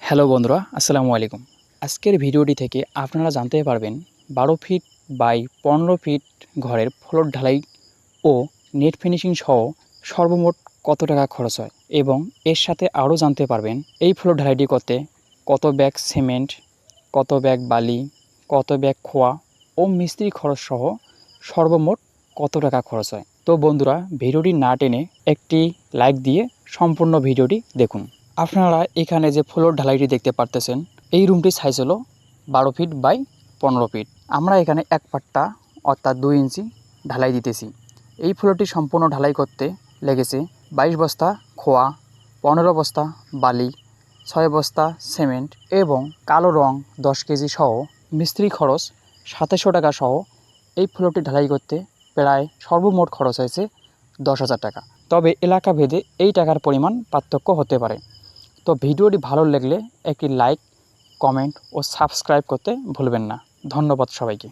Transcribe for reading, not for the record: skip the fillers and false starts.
Hello বন্ধুরা, আসসালামু আলাইকুম। আজকের ভিডিওটি থেকে আপনারা জানতে পারবেন 12 ফিট বাই 15 ফিট ঘরের ফ্লোর ঢালাই ও নেট ফিনিশিং সহ সর্বমোট কত টাকা খরচ হয় এবং এর সাথে আরও জানতে পারবেন এই ফ্লোর ঢালাইটি করতে কত ব্যাগ সিমেন্ট, কত ব্যাগ বালি, কত ব্যাগ খোয়া ও মিস্ত্রি খরচ সহ সর্বমোট কত টাকা খরচ হয়। তো বন্ধুরা, ভিডিওটি না টেনে একটি লাইক দিয়ে সম্পূর্ণ ভিডিওটি দেখুন। আপনারা এখানে যে ফ্লোর ঢালাইটি দেখতে পারতেছেন, এই রুমটির সাইজ হলো 12 ফিট বাই 15 ফিট। আমরা এখানে এক পাট্টা অর্থাৎ 2 ইঞ্চি ঢালাই দিতেছি। এই ফ্লোরটি সম্পূর্ণ ঢালাই করতে লেগেছে 22 বস্তা খোয়া, 15 বস্তা বালি, 6 বস্তা সিমেন্ট এবং কালো রং 10 কেজি সহ মিস্ত্রি খরচ 2700 টাকা সহ এই ফ্লোরটি ঢালাই করতে প্রায় সর্বমোট খরচ হয়েছে 10,000 টাকা। তবে এলাকা ভেদে এই টাকার পরিমাণ পার্থক্য হতে পারে। তো ভিডিওটি ভালো লাগলে একটি লাইক, কমেন্ট ও সাবস্ক্রাইব করতে ভুলবেন না। ধন্যবাদ সবাইকে।